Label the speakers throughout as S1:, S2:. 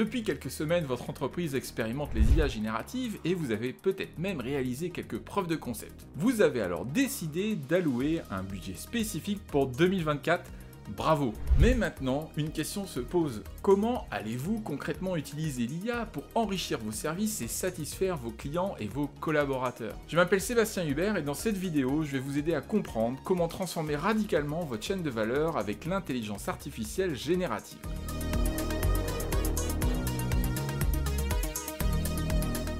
S1: Depuis quelques semaines, votre entreprise expérimente les IA génératives et vous avez peut-être même réalisé quelques preuves de concept. Vous avez alors décidé d'allouer un budget spécifique pour 2024. Bravo! Mais maintenant, une question se pose. Comment allez-vous concrètement utiliser l'IA pour enrichir vos services et satisfaire vos clients et vos collaborateurs? Je m'appelle Sébastien Hubert et dans cette vidéo, je vais vous aider à comprendre comment transformer radicalement votre chaîne de valeur avec l'intelligence artificielle générative.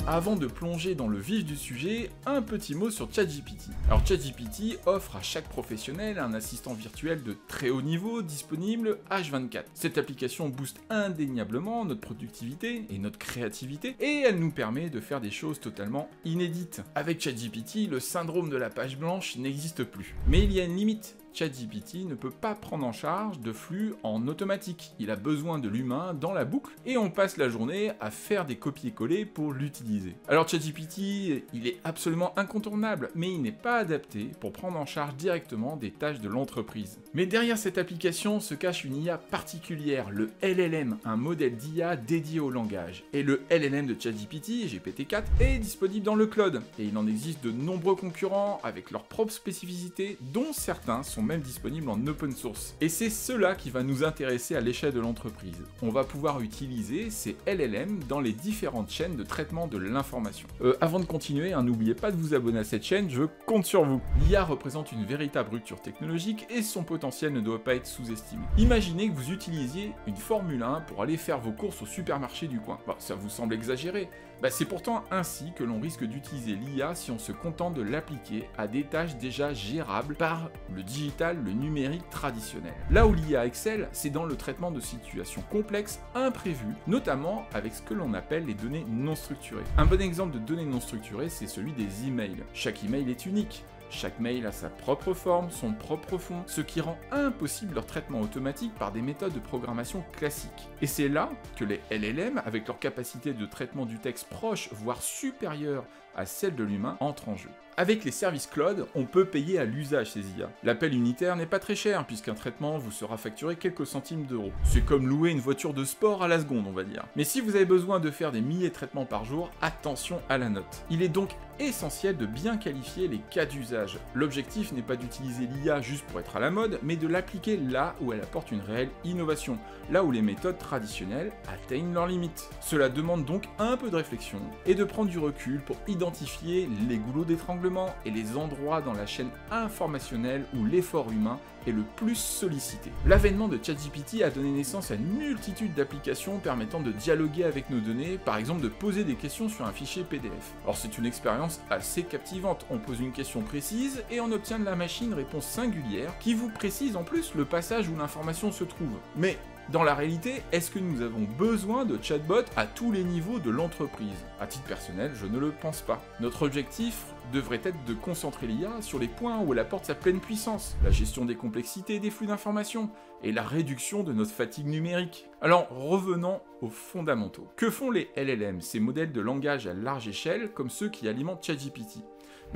S1: Avant de plonger dans le vif du sujet, un petit mot sur ChatGPT. Alors ChatGPT offre à chaque professionnel un assistant virtuel de très haut niveau disponible H24. Cette application booste indéniablement notre productivité et notre créativité et elle nous permet de faire des choses totalement inédites. Avec ChatGPT, le syndrome de la page blanche n'existe plus. Mais il y a une limite. ChatGPT ne peut pas prendre en charge de flux en automatique. Il a besoin de l'humain dans la boucle et on passe la journée à faire des copier-coller pour l'utiliser. Alors ChatGPT, il est absolument incontournable, mais il n'est pas adapté pour prendre en charge directement des tâches de l'entreprise. Mais derrière cette application se cache une IA particulière, le LLM, un modèle d'IA dédié au langage. Et le LLM de ChatGPT, GPT-4, est disponible dans le cloud. Et il en existe de nombreux concurrents avec leurs propres spécificités, dont certains sont même disponibles en open source. Et c'est cela qui va nous intéresser à l'échelle de l'entreprise. On va pouvoir utiliser ces LLM dans les différentes chaînes de traitement de l'information. Avant de continuer, n'oubliez pas de vous abonner à cette chaîne, je compte sur vous. L'IA représente une véritable rupture technologique et son potentiel ne doit pas être sous-estimé. Imaginez que vous utilisiez une Formule 1 pour aller faire vos courses au supermarché du coin. Bon, ça vous semble exagéré? C'est pourtant ainsi que l'on risque d'utiliser l'IA si on se contente de l'appliquer à des tâches déjà gérables par le digital, le numérique traditionnel. Là où l'IA excelle, c'est dans le traitement de situations complexes, imprévues, notamment avec ce que l'on appelle les données non structurées. Un bon exemple de données non structurées, c'est celui des emails. Chaque email est unique. Chaque mail a sa propre forme, son propre fond, ce qui rend impossible leur traitement automatique par des méthodes de programmation classiques. Et c'est là que les LLM, avec leur capacité de traitement du texte proche, voire supérieure à celle de l'humain, entrent en jeu. Avec les services cloud, on peut payer à l'usage ces IA. L'appel unitaire n'est pas très cher, puisqu'un traitement vous sera facturé quelques centimes d'euros. C'est comme louer une voiture de sport à la seconde, on va dire. Mais si vous avez besoin de faire des milliers de traitements par jour, attention à la note. Il est donc essentiel de bien qualifier les cas d'usage. L'objectif n'est pas d'utiliser l'IA juste pour être à la mode, mais de l'appliquer là où elle apporte une réelle innovation, là où les méthodes traditionnelles atteignent leurs limites. Cela demande donc un peu de réflexion et de prendre du recul pour identifier les goulots d'étranglement et les endroits dans la chaîne informationnelle où l'effort humain est le plus sollicité. L'avènement de ChatGPT a donné naissance à une multitude d'applications permettant de dialoguer avec nos données, par exemple de poser des questions sur un fichier PDF. Alors c'est une expérience assez captivante, on pose une question précise et on obtient de la machine une réponse singulière qui vous précise en plus le passage où l'information se trouve. Mais dans la réalité, est-ce que nous avons besoin de chatbots à tous les niveaux de l'entreprise? À titre personnel, je ne le pense pas. Notre objectif devrait être de concentrer l'IA sur les points où elle apporte sa pleine puissance, la gestion des complexités des flux d'informations et la réduction de notre fatigue numérique. Alors revenons aux fondamentaux. Que font les LLM, ces modèles de langage à large échelle comme ceux qui alimentent ChatGPT?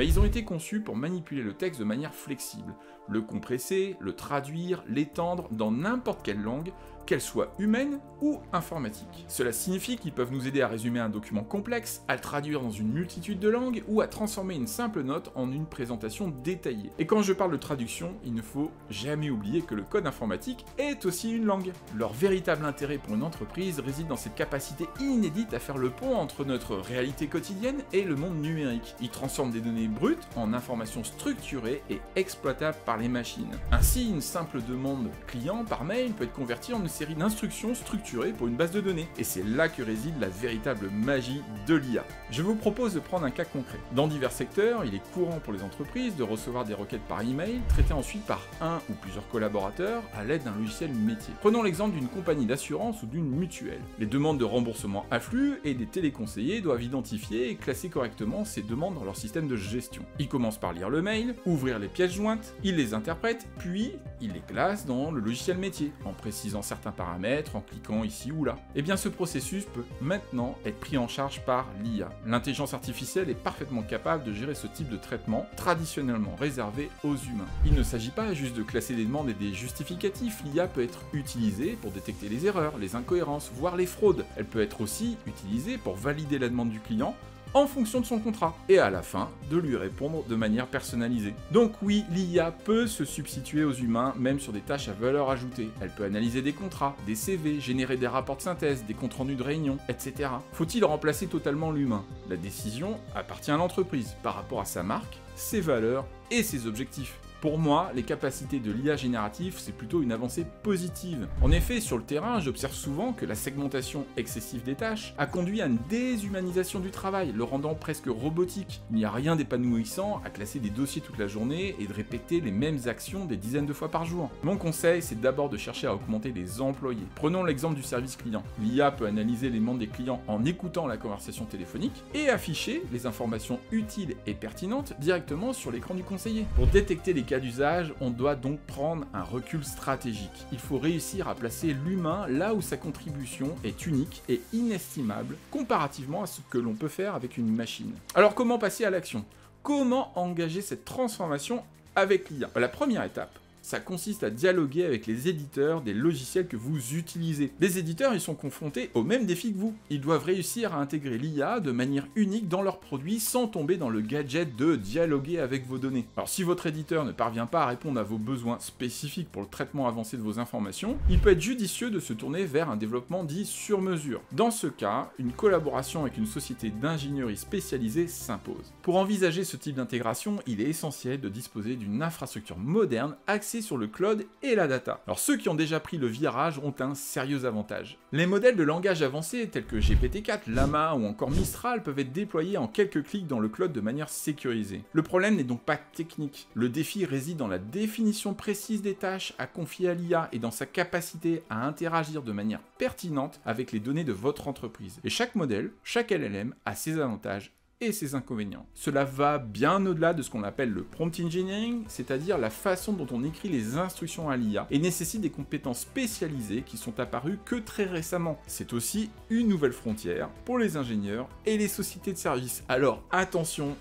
S1: Ils ont été conçus pour manipuler le texte de manière flexible, le compresser, le traduire, l'étendre dans n'importe quelle langue, qu'elle soit humaine ou informatique. Cela signifie qu'ils peuvent nous aider à résumer un document complexe, à le traduire dans une multitude de langues ou à transformer une simple note en une présentation détaillée. Et quand je parle de traduction, il ne faut jamais oublier que le code informatique est aussi une langue. Leur véritable intérêt pour une entreprise réside dans cette capacité inédite à faire le pont entre notre réalité quotidienne et le monde numérique. Ils transforment des données brutes en informations structurées et exploitables par les machines. Ainsi, une simple demande client par mail peut être convertie en une série d'instructions structurées pour une base de données. Et c'est là que réside la véritable magie de l'IA. Je vous propose de prendre un cas concret. Dans divers secteurs, il est courant pour les entreprises de recevoir des requêtes par email, traitées ensuite par un ou plusieurs collaborateurs à l'aide d'un logiciel métier. Prenons l'exemple d'une compagnie d'assurance ou d'une mutuelle. Les demandes de remboursement affluent et des téléconseillers doivent identifier et classer correctement ces demandes dans leur système de gestion. Ils commencent par lire le mail, ouvrir les pièces jointes, ils les interprètent, puis il les classe dans le logiciel métier, en précisant certains paramètres, en cliquant ici ou là. Et bien ce processus peut maintenant être pris en charge par l'IA. L'intelligence artificielle est parfaitement capable de gérer ce type de traitement, traditionnellement réservé aux humains. Il ne s'agit pas juste de classer des demandes et des justificatifs, l'IA peut être utilisée pour détecter les erreurs, les incohérences, voire les fraudes. Elle peut être aussi utilisée pour valider la demande du client, en fonction de son contrat, et à la fin, de lui répondre de manière personnalisée. Donc oui, l'IA peut se substituer aux humains, même sur des tâches à valeur ajoutée. Elle peut analyser des contrats, des CV, générer des rapports de synthèse, des comptes rendus de réunion, etc. Faut-il remplacer totalement l'humain? La décision appartient à l'entreprise, par rapport à sa marque, ses valeurs et ses objectifs. Pour moi, les capacités de l'IA générative, c'est plutôt une avancée positive. En effet, sur le terrain, j'observe souvent que la segmentation excessive des tâches a conduit à une déshumanisation du travail, le rendant presque robotique. Il n'y a rien d'épanouissant à classer des dossiers toute la journée et de répéter les mêmes actions des dizaines de fois par jour. Mon conseil, c'est d'abord de chercher à augmenter les employés. Prenons l'exemple du service client. L'IA peut analyser les demandes des clients en écoutant la conversation téléphonique et afficher les informations utiles et pertinentes directement sur l'écran du conseiller. Pour détecter les cas d'usage, on doit donc prendre un recul stratégique. Il faut réussir à placer l'humain là où sa contribution est unique et inestimable comparativement à ce que l'on peut faire avec une machine. Alors comment passer à l'action? Comment engager cette transformation avec l'IA? La première étape, ça consiste à dialoguer avec les éditeurs des logiciels que vous utilisez. Les éditeurs, ils sont confrontés au même défi que vous. Ils doivent réussir à intégrer l'IA de manière unique dans leurs produits sans tomber dans le gadget de dialoguer avec vos données. Alors si votre éditeur ne parvient pas à répondre à vos besoins spécifiques pour le traitement avancé de vos informations, il peut être judicieux de se tourner vers un développement dit sur mesure. Dans ce cas, une collaboration avec une société d'ingénierie spécialisée s'impose. Pour envisager ce type d'intégration, il est essentiel de disposer d'une infrastructure moderne axée sur le cloud et la data. Alors ceux qui ont déjà pris le virage ont un sérieux avantage. Les modèles de langage avancés tels que GPT-4, Llama ou encore Mistral peuvent être déployés en quelques clics dans le cloud de manière sécurisée. Le problème n'est donc pas technique. Le défi réside dans la définition précise des tâches à confier à l'IA et dans sa capacité à interagir de manière pertinente avec les données de votre entreprise. Et chaque modèle, chaque LLM a ses avantages et ses inconvénients. Cela va bien au-delà de ce qu'on appelle le prompt engineering, c'est-à-dire la façon dont on écrit les instructions à l'IA, et nécessite des compétences spécialisées qui sont apparues que très récemment. C'est aussi une nouvelle frontière pour les ingénieurs et les sociétés de services. Alors attention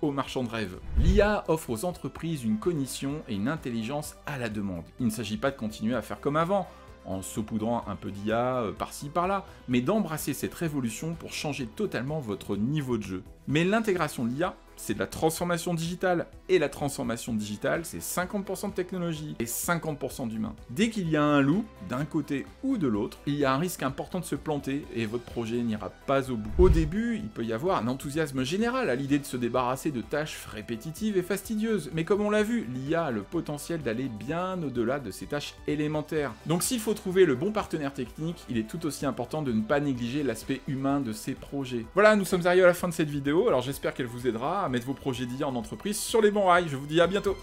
S1: aux marchands de rêve. L'IA offre aux entreprises une cognition et une intelligence à la demande. Il ne s'agit pas de continuer à faire comme avant, en saupoudrant un peu d'IA par-ci par-là, mais d'embrasser cette révolution pour changer totalement votre niveau de jeu. Mais l'intégration de l'IA, c'est de la transformation digitale, et la transformation digitale, c'est 50% de technologie et 50% d'humain. Dès qu'il y a un loup, d'un côté ou de l'autre, il y a un risque important de se planter et votre projet n'ira pas au bout. Au début, il peut y avoir un enthousiasme général à l'idée de se débarrasser de tâches répétitives et fastidieuses, mais comme on l'a vu, l'IA a le potentiel d'aller bien au-delà de ces tâches élémentaires. Donc s'il faut trouver le bon partenaire technique, il est tout aussi important de ne pas négliger l'aspect humain de ces projets. Voilà, nous sommes arrivés à la fin de cette vidéo, alors j'espère qu'elle vous aidera à mettre vos projets d'IA en entreprise sur les bons rails. Je vous dis à bientôt.